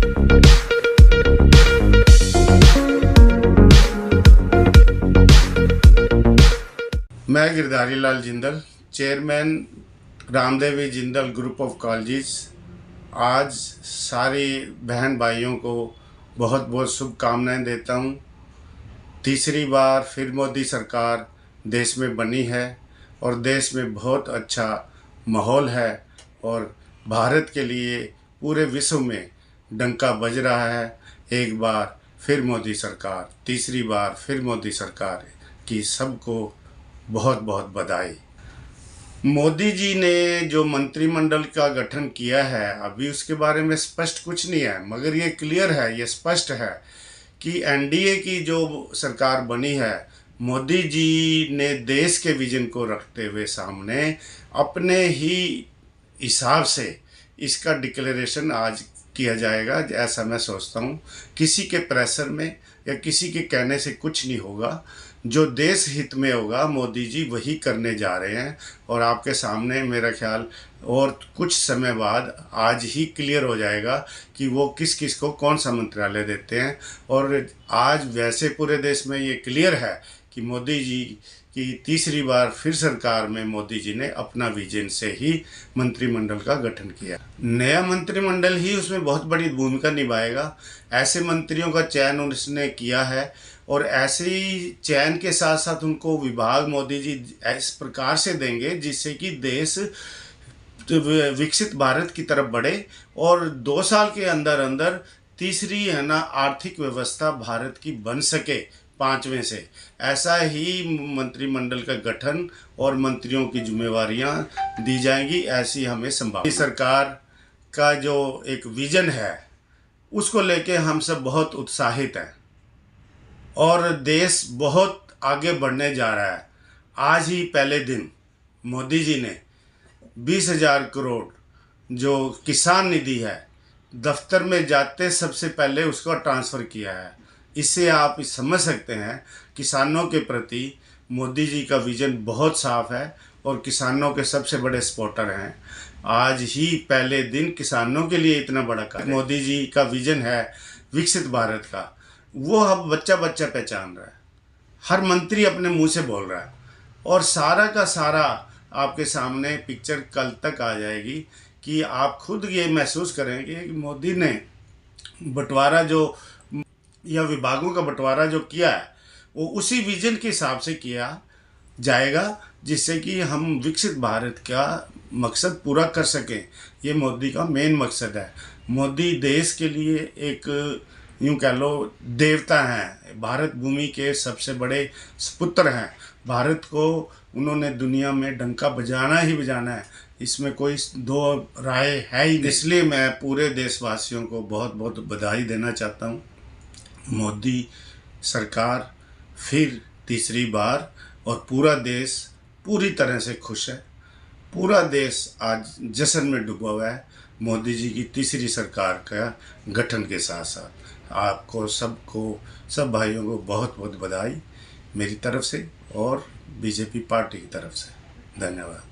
मैं Girdhari Lal Jindal, chairman Ramdevi Jindal group of colleges, आज सारे बहन भाइयों को बहुत बहुत शुभकामनाएं देता हूं। तीसरी बार फिर मोदी सरकार देश में बनी है और देश में बहुत अच्छा माहौल है और भारत के लिए पूरे विश्व में डंका बज रहा है। एक बार फिर मोदी सरकार, तीसरी बार फिर मोदी सरकार की सबको बहुत बहुत बधाई। मोदी जी ने जो मंत्रिमंडल का गठन किया है, अभी उसके बारे में स्पष्ट कुछ नहीं है, मगर ये क्लियर है, ये स्पष्ट है कि एनडीए की जो सरकार बनी है, मोदी जी ने देश के विजन को रखते हुए सामने अपने ही हिसाब से इसका डिक्लेरेशन आज किया जाएगा। ऐसा मैं सोचता हूँ, किसी के प्रेशर में या किसी के कहने से कुछ नहीं होगा। जो देश हित में होगा मोदी जी वही करने जा रहे हैं और आपके सामने मेरा ख्याल और कुछ समय बाद आज ही क्लियर हो जाएगा कि वो किस किस को कौन सा मंत्रालय देते हैं। और आज वैसे पूरे देश में ये क्लियर है कि मोदी जी की तीसरी बार फिर सरकार में मोदी जी ने अपना विजन से ही मंत्रिमंडल का गठन किया। नया मंत्रिमंडल ही उसमें बहुत बड़ी भूमिका निभाएगा। ऐसे मंत्रियों का चयन उसने किया है और ऐसे ही चयन के साथ साथ उनको विभाग मोदी जी इस प्रकार से देंगे जिससे कि देश विकसित भारत की तरफ बढ़े और 2 साल के अंदर अंदर तीसरी आर्थिक व्यवस्था भारत की बन सके 5वें से। ऐसा ही मंत्रिमंडल का गठन और मंत्रियों की जिम्मेवारियां दी जाएंगी, ऐसी हमें संभावना। सरकार का जो एक विजन है उसको लेके हम सब बहुत उत्साहित हैं और देश बहुत आगे बढ़ने जा रहा है। आज ही पहले दिन मोदी जी ने 20,000 करोड़ जो किसान निधि है, दफ्तर में जाते सबसे पहले उसको ट्रांसफ़र किया है। इससे आप समझ सकते हैं किसानों के प्रति मोदी जी का विजन बहुत साफ है और किसानों के सबसे बड़े सपोर्टर हैं। आज ही पहले दिन किसानों के लिए इतना बड़ा कार्य मोदी जी का विजन है विकसित भारत का, वो अब बच्चा बच्चा पहचान रहा है। हर मंत्री अपने मुंह से बोल रहा है और सारा का सारा आपके सामने पिक्चर कल तक आ जाएगी कि आप खुद ये महसूस करेंगे कि मोदी ने बंटवारा जो या विभागों का बंटवारा जो किया है वो उसी विजन के हिसाब से किया जाएगा जिससे कि हम विकसित भारत का मकसद पूरा कर सकें। ये मोदी का मेन मकसद है। मोदी देश के लिए एक यूँ कह लो देवता हैं, भारत भूमि के सबसे बड़े सपुत्र हैं। भारत को उन्होंने दुनिया में डंका बजाना ही बजाना है, इसमें कोई दो राय है ही नहीं। इसलिए मैं पूरे देशवासियों को बहुत बहुत बधाई देना चाहता हूँ। मोदी सरकार फिर तीसरी बार और पूरा देश पूरी तरह से खुश है। पूरा देश आज जश्न में डूबा हुआ है मोदी जी की तीसरी सरकार का गठन के साथ साथ। आपको सबको, सब भाइयों को बहुत बहुत बधाई मेरी तरफ से और बीजेपी पार्टी की तरफ से। धन्यवाद।